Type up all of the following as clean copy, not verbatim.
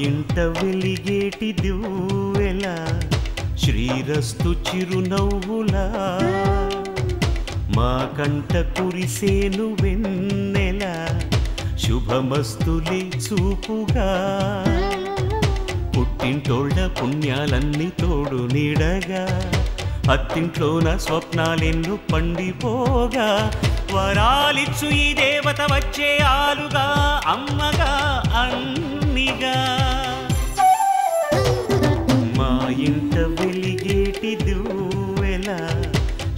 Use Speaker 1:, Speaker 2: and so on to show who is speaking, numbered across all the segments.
Speaker 1: ఇంట వెలిగేటి దివ్వెలా శ్రీరస్తు చిరునవ్వులా మా కంట కురిసేను వెన్నెలా శుభమస్తులే చూపుగా పుట్టింటోళ్ళ పుణ్యాలన్నీ తోడు నీడగా అత్తింట్లోన స్వప్నాలెన్ను పండిపోగా వరాలిచ్చు ఈ దేవత వచ్చే ఆలుగా అమ్మగా అన్నిగా మా ఇంట వెలిగేటి దివ్వెలా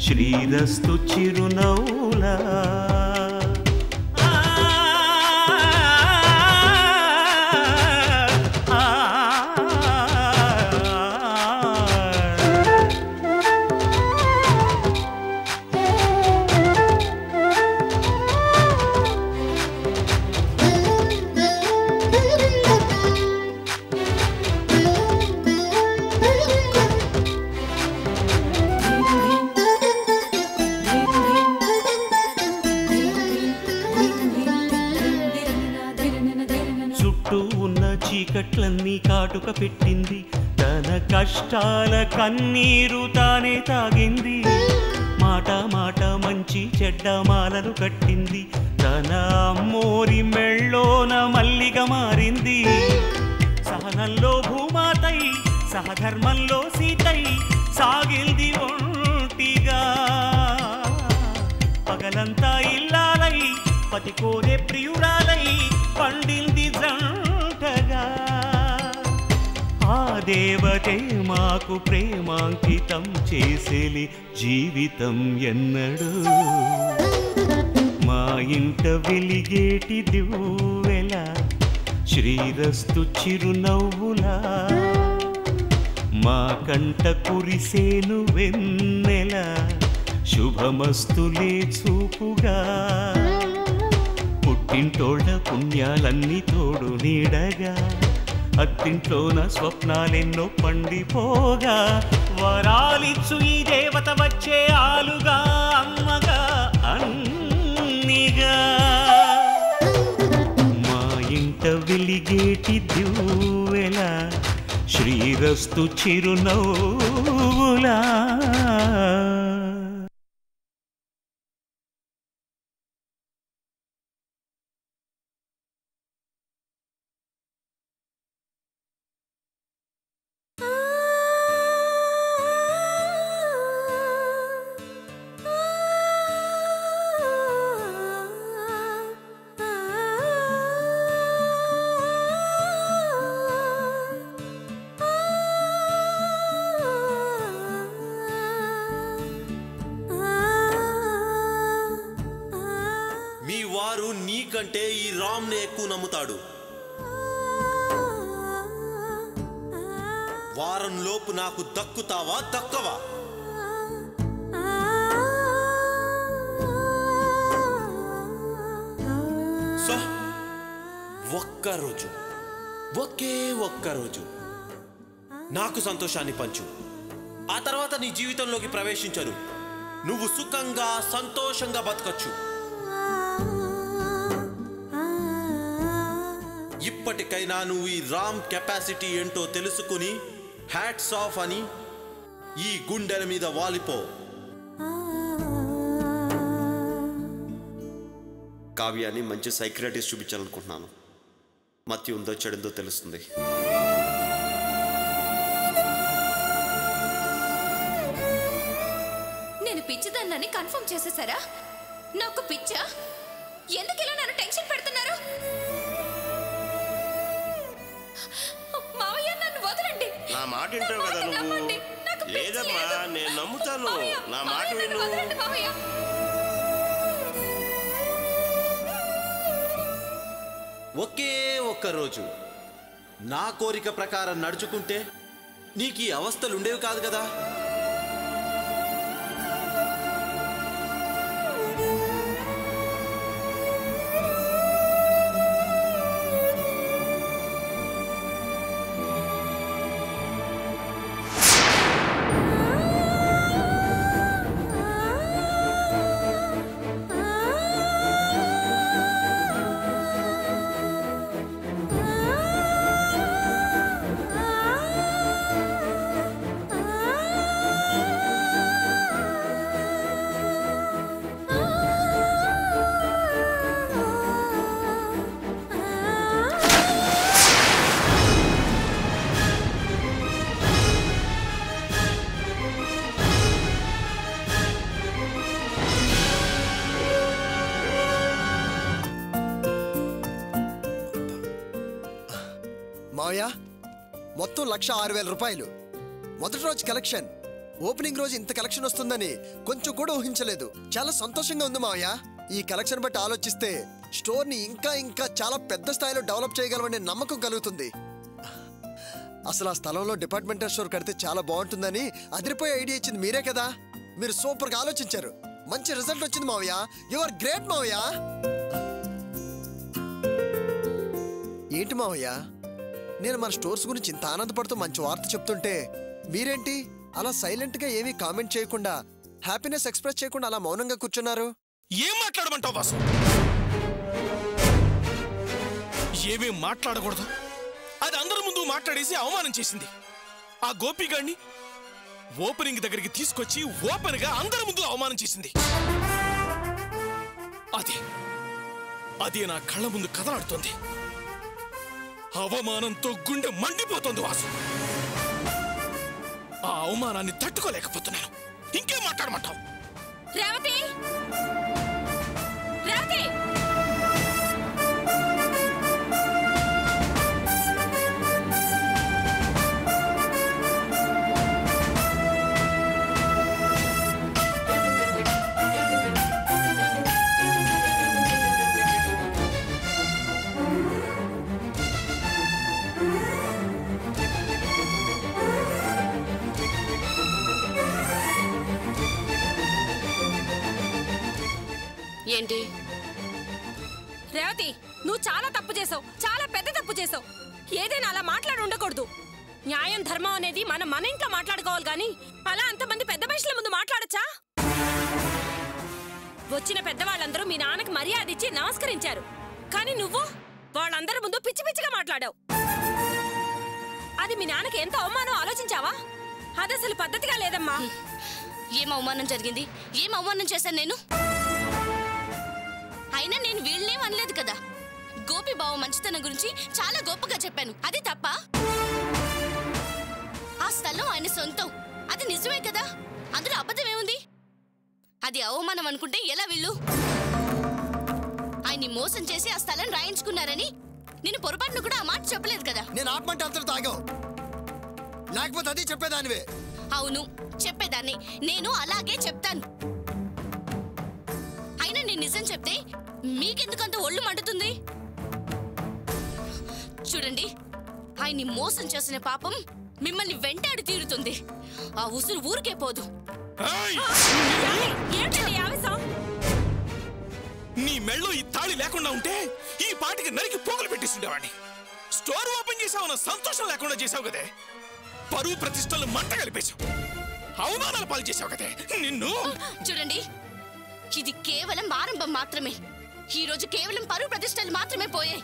Speaker 1: శ్రీరస్తు చిరునవ్వులా చీకట్లన్నీ కాటుక పెట్టింది తన కష్టాల కన్నీరు తానే తాగింది మాట మాట మంచి చెడ్డ మాలలు కట్టింది తన అమ్మోరి మెళ్ళోన మల్లిగా మారింది సహనంలో భూమాతై సహధర్మంలో సీతై సాగింది ఒంటిగా పగలంతా ఇల్లాలై పతి కోరే ప్రియురాలై పండింది జంటగా ఆ దేవతే మాకు ప్రేమాంకితం చేసేలి జీవితం ఎన్నడు మా ఇంట వెలిగేటి దివ్వెలా శ్రీరస్తు చిరునవ్వులా మా కంట కురిసేను వెన్నెలా శుభమస్తులే చూపుగా పుట్టింటోళ్ళ పుణ్యాలన్నీ తోడు నీడగా అత్తింట్లోన స్వప్నాలెన్నో పండిపోగా వరాలిచ్చు ఈ దేవత వచ్చే ఆలుగా అమ్మగా అన్నిగా మా ఇంట వెలిగేటి దివ్వెలా శ్రీరస్తు చిరునవ్వులా
Speaker 2: నీకంటే ఈ రామ్ నే ఎక్కువ నమ్ముతాడు వారం లోపు నాకు దక్కుతావా దక్కవా సో ఒక్కరోజు ఒకే ఒక్కరోజు నాకు సంతోషాన్ని పంచు ఆ తర్వాత నీ జీవితంలోకి ప్రవేశించను నువ్వు సుఖంగా సంతోషంగా బతకచ్చు ఇప్పటికైనా నువ్వు ఈ రామ్ కెపాసిటీ ఏంటో తెలుసుకుని హ్యాట్స్ ఆఫ్ అని ఈ గుండెల మీద వాలిపో కావ్యాన్ని మంచి సైక్రియాటిస్ట్ చూపించాలనుకుంటున్నాను మతి ఉందో చెడుందో తెలుస్తుంది
Speaker 3: నేను పిచ్చిదాన్నని కన్ఫర్మ్ చేసేసారా నాకు పిచ్చా ఎందుకు ఇలా నన్ను టెన్షన్ పెడుతున్నారు మావయ్య నన్ను వదలండి
Speaker 4: నా మాట వింటావు కదా నువ్వు లేదమ్మా నేను నమ్ముతాను నా మాట విను
Speaker 2: ఒకే ఒక్కరోజు నా కోరిక ప్రకారం నడుచుకుంటే నీకు ఈ అవస్థలు ఉండేవి కాదు కదా
Speaker 5: మావయ్య మొత్తం 1,06,000 రూపాయలు. మొదటి రోజు కలెక్షన్. ఓపెనింగ్ రోజు ఇంత కలెక్షన్ వస్తుందని కొంచెం కూడా ఊహించలేదు. చాలా సంతోషంగా ఉంది మావయ్య. ఈ కలెక్షన్ బట్టి ఆలోచిస్తే స్టోర్ ని ఇంకా చాలా పెద్ద స్థాయిలో డెవలప్ చేయగలమనే నమ్మకం కలుగుతుంది. అసలు ఆ స్థలంలో డిపార్ట్మెంటల్ స్టోర్ కడితే చాలా బాగుంటుందని అదిరిపోయే ఐడియా ఇచ్చింది మీరే కదా. మీరు సూపర్ గా ఆలోచించారు. మంచి రిజల్ట్ వచ్చింది మావయ్య. యు ఆర్ గ్రేట్ మావయ్య. ఏంటి మావయ్య, నేను మన స్టోర్స్ గురించి ఇంత ఆనందపడుతూ మంచి వార్త చెప్తుంటే మీరేంటి అలా సైలెంట్ గా ఏమీ కామెంట్ చేయకుండా, హ్యాపీనెస్ ఎక్స్ప్రెస్ చేయకుండా అలా మౌనంగా కూర్చున్నారు?
Speaker 6: ఏం మాట్లాడమంటావు బాసు? ఏమేం మాట్లాడకూడదు అది అందరి ముందు మాట్లాడేసి అవమానం చేసింది. ఆ గోపిగాడిని ఓపెనింగ్ దగ్గరికి తీసుకొచ్చి ఓపెన్ గా అందరి ముందు అవమానం చేసింది. అది నా కళ్ళ ముందు కదలాడుతోంది. అవమానంతో గుండె మండిపోతోంది వాసు. ఆ అవమానాన్ని తట్టుకోలేకపోతున్నాను. ఇంకేం మాట్లాడమంటావు?
Speaker 3: రేవతి, రేవతి, ఏంటి రేవతి, నువ్వు చాలా తప్పు చేసావు. చాలా పెద్ద తప్పు చేసావు. ఏదైనా అలా మాట్లాడి ఉండకూడదు. న్యాయం ధర్మం అనేది మన ఇంట్లో మాట్లాడుకోవాలి గాని అలా అంతమంది పెద్ద మనుషుల ముందు మాట్లాడచ్చా? వచ్చిన పెద్దవాళ్ళందరూ మీ నాన్నకి మర్యాద ఇచ్చి నమస్కరించారు. కానీ నువ్వు వాళ్ళందరి ముందు పిచ్చి పిచ్చిగా మాట్లాడావు. అది మీ నాన్నకి ఎంత అవమానం ఆలోచించావా? అది అసలు పద్ధతిగా లేదమ్మా.
Speaker 7: ఏం అవమానం జరిగింది? ఏం అవమానం చేశాను నేను? అయినా నేను వీళ్ళనేం అనలేదు కదా. గోపి బావ మంచితనం గురించి చాలా గొప్పగా చెప్పాను. అది తప్ప? ఆ స్థలం ఆయన సొంతం, అది నిజమే కదా. అందులో అబద్ధం ఏముంది? అది అవమానం అనుకుంటే ఎలా వీళ్ళు? ఆయన్ని మోసం చేసి ఆ స్థలం రాయించుకున్నారని నేను పొరపాటును కూడా ఆ మాట చెప్పలేదు కదా.
Speaker 5: నేను ఆపమంటే అంతలో తాగావు, లేకపోతే అది చెప్పేదానివే.
Speaker 7: అవును, చెప్పేదాన్ని. నేను అలాగే చెప్తాను. అయినా నేను నిజం చెప్తే మీకెందుకంత ఒళ్ళు మండుతుంది? చూడండి, ఆయన్ని మోసం చేసిన పాపం మిమ్మల్ని వెంటాడి తీరుతుంది. ఆ ఉసురు ఊరికే పోదు.
Speaker 6: నీ మెళ్ళో ఈ తాళి లేకుండా ఉంటే ఈ పాటికి నరికి పోగులు పెట్టేస్తుండేవాడిని. స్టోర్ ఓపెన్ చేసావు, సంతోషం లేకుండా చేసావు కదే. పరువు ప్రతిష్టలు మంట కలిపేశావు. అవమానాలు పాలు చేసావు కదే నిన్ను.
Speaker 7: చూడండి, ఇది కేవలం ఆరంభం మాత్రమే. ఈ రోజు కేవలం పరువు ప్రతిష్టలు మాత్రమే పోయాయి.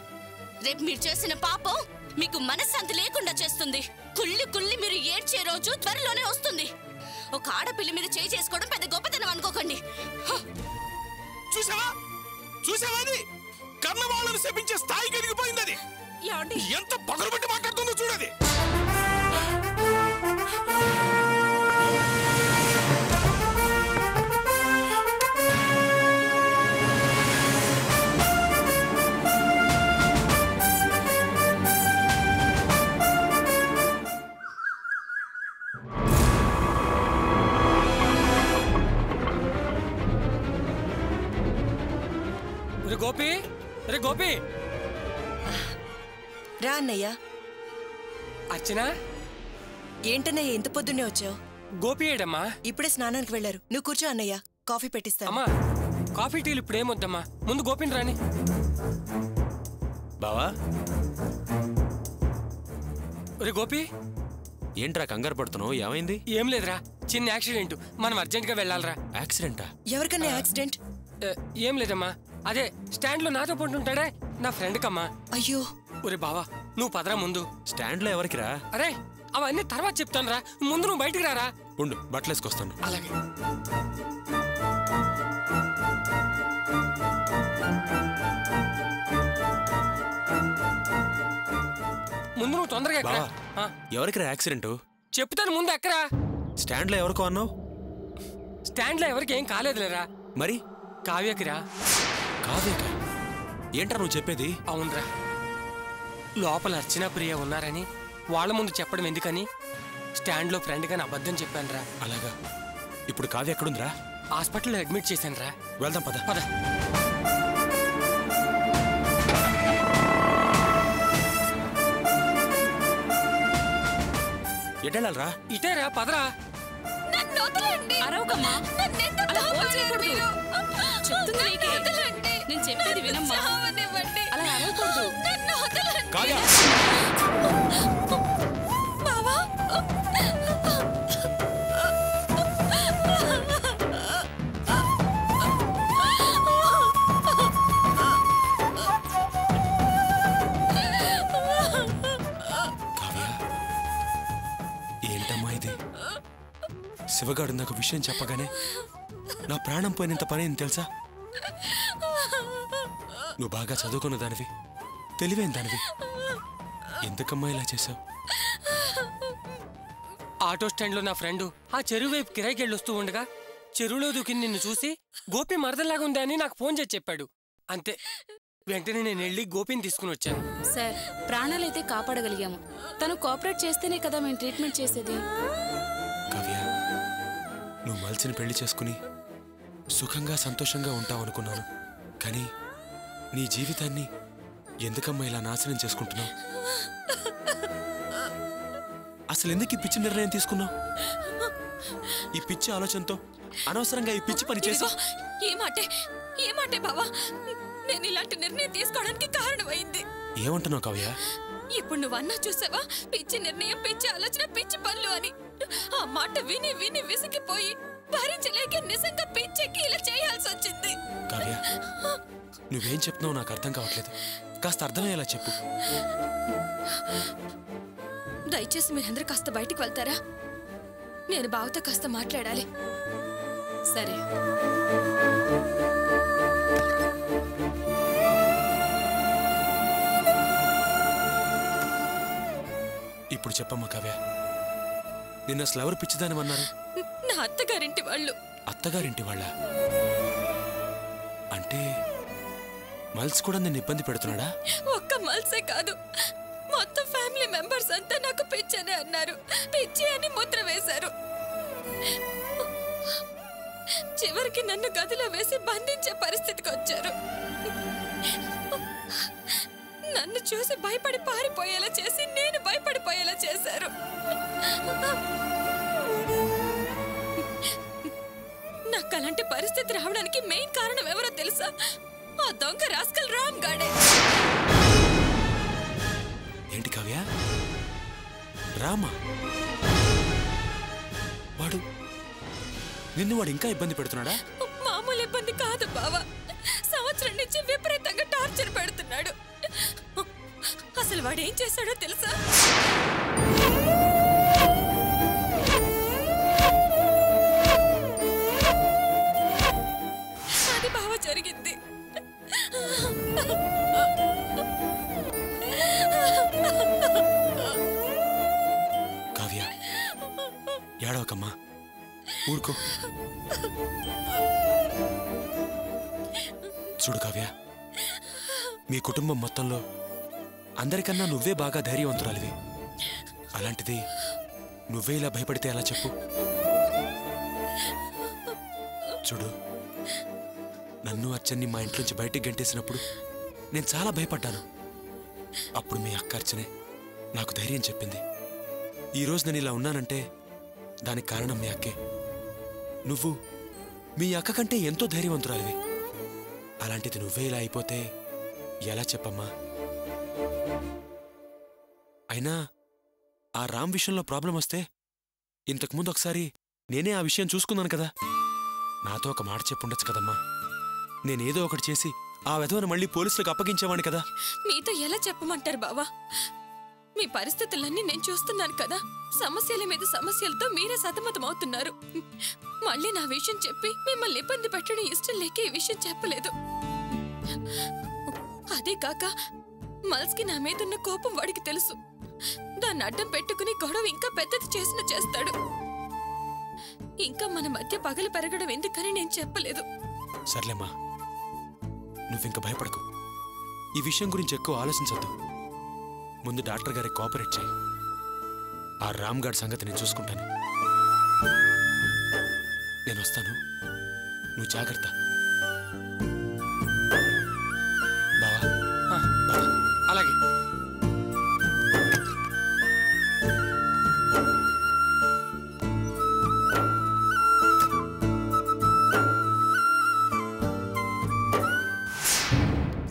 Speaker 7: రేపు మీరు చేసిన పాపం మీకు మనశ్శాంతి లేకుండా చేస్తుంది. కుళ్ళి కుళ్ళి మీరు ఏడ్చే రోజు త్వరలోనే వస్తుంది. ఒక ఆడపిల్ల మీద చేయి చేసుకోవడం పెద్ద గొప్పతనం అనుకోకండి.
Speaker 6: చూసావా చూసావా, అది కన్న వాళ్ళను శపించే స్థాయి కలిగిపోయింది. అది ఎంత పగలబట్టి మాట్లాడుతుందో చూడది.
Speaker 8: గోపి, రే గోపి,
Speaker 9: రా అన్నయ్య.
Speaker 8: అర్చన,
Speaker 9: ఏంటన్నయ్య ఇంత పొద్దున్నే వచ్చావు?
Speaker 8: గోపి ఏడమ్మా?
Speaker 9: ఇప్పుడే స్నానానికి వెళ్ళారు. నువ్వు కూర్చో అన్నయ్య, కాఫీ పెట్టిస్తాను.
Speaker 8: అమ్మా, కాఫీ టీలు ఇప్పుడు ఏమొద్దమ్మా, ముందు గోపిని రాని.
Speaker 10: బావా,
Speaker 8: రే గోపి,
Speaker 10: ఏంట్రా కంగారు పడుతున్నావు? ఏమైంది?
Speaker 8: ఏం లేదురా, చిన్న యాక్సిడెంట్. మనం అర్జెంట్ గా వెళ్ళాలరా.
Speaker 10: యాక్సిడెంటా?
Speaker 9: ఎవరికన్నా యాక్సిడెంట్?
Speaker 8: ఏం లేదమ్మా, అదే స్టాండ్ లో నాతో పడుతుంటాడే నా ఫ్రెండ్ కమ్మా.
Speaker 9: అయ్యో.
Speaker 8: ఒరే బావా, నువ్వు పదరా ముందు.
Speaker 10: స్టాండ్ లో ఎవరికి రా?
Speaker 8: అరే అవన్నీ తర్వాత చెప్తాను రా, ముందు నువ్వు బయటికి రారా.
Speaker 10: ఉండు, బట్టలు వేసుకొస్తాను.
Speaker 8: అలాగే. ముందు నువ్వు తొందరగా ఎక్కరా.
Speaker 10: ఎవరికి రా యాక్సిడెంట్?
Speaker 8: చెప్తాను, ముందు ఎక్కరా.
Speaker 10: స్టాండ్ లో ఎవరికో అన్నావు?
Speaker 8: స్టాండ్ లో ఎవరికి ఏం కాలేదులేరా.
Speaker 10: మరి
Speaker 8: కావ్యకిరా.
Speaker 10: కావ్యక? ఏంట్రా నువ్వు చెప్పేది?
Speaker 8: అవునరా, లోపల అర్చనా ప్రియ ఉన్నారని వాళ్ళ ముందు చెప్పడం ఎందుకని స్టాండ్లో ఫ్రెండ్గా నా అబద్ధం చెప్పానురా.
Speaker 10: అలాగా? ఇప్పుడు కావ్య ఎక్కడుందిరా?
Speaker 8: హాస్పిటల్లో అడ్మిట్ చేశానురా.
Speaker 10: వెళ్దాం పద.
Speaker 8: పద.
Speaker 10: ఎటెళ్ళాలరా?
Speaker 8: ఇటేరా, పదరా.
Speaker 7: అరవకమ్మా, అలా ఫోన్ చేయకూడదు. చెప్తుంది నీకే. నేను చెప్పేది వినమ్మా. అలా అరవకూడదు.
Speaker 10: కావ్య!
Speaker 3: బావా
Speaker 10: ఏంటమ్మా ఇది? శివగాడు నాకు విషయం చెప్పగానే నా ప్రాణం పోయినంత పని ఏం తెలుసా? నువ్వు బాగా చదువుకున్న దానివి, తెలివైన దానివి, ఎందుకమ్మా ఇలా చేశావు?
Speaker 8: ఆటో స్టాండ్లో నా ఫ్రెండ్ ఆ చెరువు వైపు కిరాయికి వెళ్ళొస్తూ ఉండగా చెరువులో దూకి నిన్ను చూసి గోపి మరదలాగా ఉందా అని నాకు ఫోన్ చేసి చెప్పాడు. అంతే, వెంటనే నేను వెళ్ళి గోపిని తీసుకుని వచ్చాను.
Speaker 7: సార్, ప్రాణాలైతే కాపాడగలిగాము. తను కోఆపరేట్ చేస్తేనే కదా మేము ట్రీట్మెంట్ చేసేది.
Speaker 10: కావ్య, నువ్వు మల్సిని పెళ్లి చేసుకుని సుఖంగా సంతోషంగా ఉంటావు అనుకున్నాను. కానీ నీ జీవితాన్ని ఎందుకమ్మా ఇలా నాశనం చేసుకుంటున్నావు? అసలు ఎందుకు ఈ పిచ్చి నిర్ణయం తీసుకున్నావు? ఈ పిచ్చి ఆలోచనతో అనవసరంగా ఈ పిచ్చి పని చేసి
Speaker 3: ఏమాటే బావా, నేను ఇలాంటి నిర్ణయం తీసుకోవడానికి కారణమైంది.
Speaker 10: ఏమంటున్నావు కావ్య?
Speaker 3: ఇప్పుడు నువ్వు అన్నా చూసావా, పిచ్చి నిర్ణయం, పిచ్చి ఆలోచన, పిచ్చి పనులు అని. ఆ మాట విని విని విసిగిపోయి భరించలేక నిజంగా పిచ్చెక్కి ఇలా చేయాల్సి వచ్చింది.
Speaker 10: కావ్య, నువ్వేం చెప్తున్నావు నాకు అర్థం కావట్లేదు. కాస్త అర్థమయ్యేలా చెప్పు.
Speaker 3: దయచేసి మీరందరూ కాస్త బయటికి వెళ్తారా? నేను బావతో కాస్త మాట్లాడాలి.
Speaker 7: సరే.
Speaker 10: ఇప్పుడు చెప్పమ్మా కావ్య, నిన్న అసలు ఎవరు పిచ్చిదానివన్నారు?
Speaker 3: నా అత్తగారింటి వాళ్ళు.
Speaker 10: అత్తగారింటి వాళ్ళ? అంటే మల్స్ కూడా నిన్ను ఇబ్బంది పెడుతున్నాడా?
Speaker 3: ఒక్క మల్సే కాదు, మొత్తం ఫ్యామిలీ మెంబర్స్ అంతా నాకు పిచ్చనే అన్నారు. పిచ్చి అని ముద్ర వేశారు. చివరికి నన్ను గదిలో వేసి బంధించే పరిస్థితికి వచ్చారు. నన్ను చూసి భయపడి పారిపోయేలా చేసి నేను భయపడిపోయేలా చేశారు. నాకు అలాంటి పరిస్థితి రావడానికి మెయిన్ కారణం ఎవరో తెలుసా? ఆ దొంగ రాస్కల్ రామ్ గాడే.
Speaker 10: ఏంటి కావ్య? రామా? వాడు ఇంకా ఇబ్బంది పెడుతున్నాడా?
Speaker 3: మామూలు ఇబ్బంది కాదు బావా, సంవత్సరం నుంచి విపరీతంగా టార్చర్ పెడుతున్నాడు. అసలు వాడు ఏం చేశాడో తెలుసా? అది బావ జరిగింది.
Speaker 10: కావ్య, ఏడవకమ్మా, ఊరుకో. చూడు కావ్య, మీ కుటుంబం మొత్తంలో అందరికన్నా నువ్వే బాగా ధైర్యవంతురాలివి. అలాంటిది నువ్వే ఇలా భయపడితే ఎలా చెప్పు? చూడు, నన్ను అర్చన్ని మా ఇంట్లోంచి బయటికి గంటేసినప్పుడు నేను చాలా భయపడ్డాను. అప్పుడు మీ అక్క అర్చనే నాకు ధైర్యం చెప్పింది. ఈరోజు నేను ఇలా ఉన్నానంటే దానికి కారణం మీ అక్కే. నువ్వు మీ అక్క కంటే ఎంతో ధైర్యవంతురాలివి. అలాంటిది నువ్వే ఇలా అయిపోతే ఎలా చెప్పమ్మా? అయినా ఆ రామ్ విషయంలో ప్రాబ్లం వస్తే ఇంతకుముందు ఒకసారి నేనే ఆ విషయం చూసుకున్నాను కదా. నాతో ఒక మాట చెప్పుండొచ్చు కదమ్మా. నేనేదో ఒకటి చేసి ఆ విధవను మళ్ళీ పోలీసులకు అప్పగించేవాణ్ణి కదా.
Speaker 3: మీతో ఎలా చెప్పమంటారు బావా? మీ పరిస్థితులన్నీ నేను చూస్తున్నాను కదా. సమస్యల మీద సమస్యలతో మీరే సతమతం అవుతున్నారు. మళ్ళీ నా విషయం చెప్పి మిమ్మల్ని ఇబ్బంది పెట్టడం ఇష్టం లేక ఈ విషయం చెప్పలేదు. అదే కాక మల్స్కి నా మీద ఉన్న కోపం వాడికి తెలుసు. దాన్ని అడ్డం పెట్టుకుని గొడవ ఇంకా పెద్దది చేస్తాడు. ఇంకా మన మధ్య పగలు పెరగడం ఎందుకని నేను చెప్పలేదు.
Speaker 10: సర్లేమ్మా, నువ్వింక భయపడకు. ఈ విషయం గురించి ఎక్కువ ఆలోచించొద్దు. ముందు డాక్టర్ గారికి కోఆపరేట్ చేయి. ఆ రామ్ గార్డ్ సంగతి నేను చూసుకుంటాను. నేను వస్తాను, నువ్వు జాగ్రత్త. బావా
Speaker 8: అలాగే.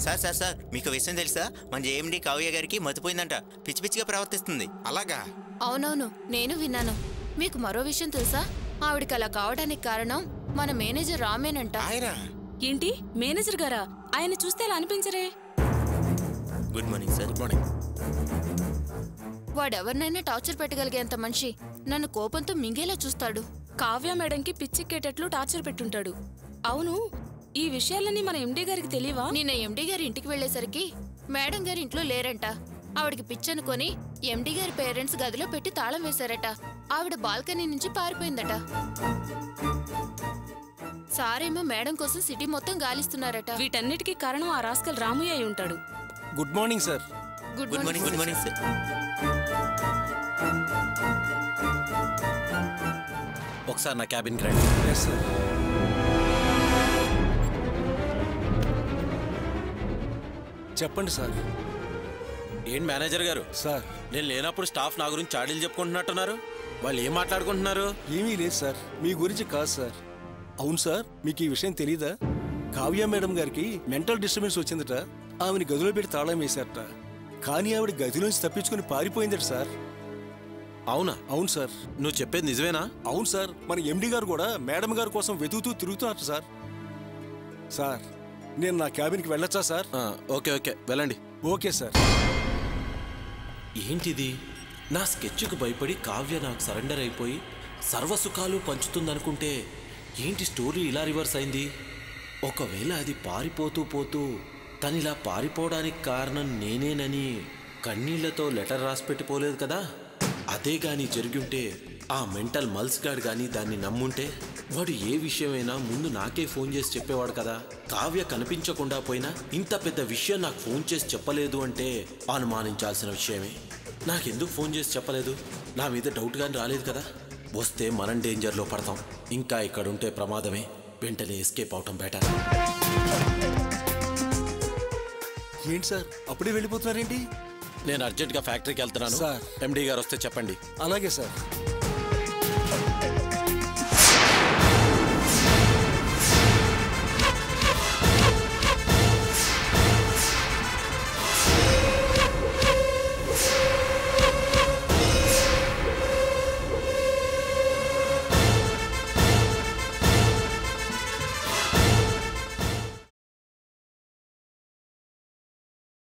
Speaker 11: సార్ సార్ సార్ మీకు విషయం తెలుసా? మన జేఎండి కావ్య గారికి మతిపోయిందంట, పిచ్చి పిచ్చిగా ప్రవర్తిస్తుంది.
Speaker 6: అలాగా?
Speaker 12: అవునవును, నేను విన్నాను. మీకు మరో విషయం తెలుసా? ఆవిడకి అలా కావడానికి కారణం మన మేనేజర్ రామేనంట.
Speaker 3: ఏంటి మేనేజర్ గారా? ఆయన చూస్తే అలా అనిపించరే.
Speaker 11: Good morning sir.
Speaker 6: Good morning.
Speaker 12: వాడెవరినైనా టార్చర్ పెట్టగలిగేంత మనిషి నన్ను కోపంతో మింగేలా చూస్తాడు.
Speaker 3: కావ్య మేడంకి పిచ్చెక్కేటట్లు టార్చర్ పెట్టుంటాడు. అవును, ఈ విషయాలన్నీ మన ఎండి గారికి తెలియవా?
Speaker 12: నిన్న ఎండి గారి ఇంటికి వెళ్లేసరికి మేడం గారి ఇంట్లో లేరంట. ఆవిడకి పిచ్చనుకొని ఎండి గారి పేరెంట్స్ గదిలో పెట్టి తాళం వేశారట. ఆవిడ బాల్కనీ నుంచి పారిపోయిందట. సారేమో మేడం కోసం సిటీ మొత్తం గాలిస్తున్నారట.
Speaker 3: వీటన్నిటికీ కారణం ఆ రాస్కల్ రామయ్య అయి ఉంటాడు.
Speaker 13: Good morning sir.
Speaker 12: Good morning.
Speaker 11: Good morning sir.
Speaker 2: ఒకసారి నా క్యాబిన్కి రండి.
Speaker 13: Yes sir. చెప్పండి సార్.
Speaker 2: ఏంటి మేనేజర్ గారు?
Speaker 13: సార్,
Speaker 2: నేను లేనప్పుడు స్టాఫ్ నా గురించి చాడీలు చెప్పుకుంటున్నట్టున్నారు. వాళ్ళు ఏం మాట్లాడుకుంటున్నారు?
Speaker 13: ఏమీ లేదు సార్, మీ గురించి కాదు సార్. అవును సార్, మీకు ఈ విషయం తెలీదా? కావ్య మేడం గారికి మెంటల్ డిస్టర్బెన్స్ వచ్చిందట. ఆమెని గదిలో పెట్టి తాళం వేశారట. కానీ ఆవిడ గదిలోంచి తప్పించుకుని పారిపోయిందట సార్.
Speaker 2: అవునా?
Speaker 13: అవును సార్.
Speaker 2: నువ్వు చెప్పేది నిజమేనా?
Speaker 13: అవును సార్, మన ఎండి గారు కూడా మేడం గారి కోసం వెతుకుతూ తిరుగుతున్నారు సార్. సార్, నేను నా క్యాబిన్కి వెళ్ళొచ్చా సార్?
Speaker 2: ఓకే ఓకే వెళ్ళండి.
Speaker 13: Okay sir.
Speaker 2: ఏంటిది? నా స్కెచ్కు భయపడి కావ్య నాకు సరెండర్ అయిపోయి సర్వసుఖాలు పంచుతుందనుకుంటే ఏంటి స్టోరీ ఇలా రివర్స్ అయింది? ఒకవేళ అది పారిపోతూ పోతూ తనిలా పారిపోవడానికి కారణం నేనేనని కన్నీళ్లతో లెటర్ రాసి పెట్టిపోలేదు కదా? అదే గాని జరిగింటే, ఆ మెంటల్ మల్స్ గాడ్ గాని దాన్ని నమ్ముంటే, వాడు ఏ విషయమైనా ముందు నాకే ఫోన్ చేసి చెప్పేవాడు కదా. కావ్య కనిపించకుండా పోయినా ఇంత పెద్ద విషయం నాకు ఫోన్ చేసి చెప్పలేదు అంటే అనుమానించాల్సిన విషయమే. నాకెందుకు ఫోన్ చేసి చెప్పలేదు? నా మీద డౌట్ గాని రాలేదు కదా. వస్తే మనం డేంజర్లో పడతాం. ఇంకా ఇక్కడుంటే ప్రమాదమే. వెంటనే ఎస్కేప్ అవటం బెటర్.
Speaker 13: ఏంటి సార్, అప్పుడే వెళ్ళిపోతున్నారేంటి?
Speaker 2: నేను అర్జెంట్గా ఫ్యాక్టరీకి వెళ్తున్నాను.
Speaker 13: సార్,
Speaker 2: ఎండి గారు వస్తే చెప్పండి.
Speaker 13: అలాగే సార్.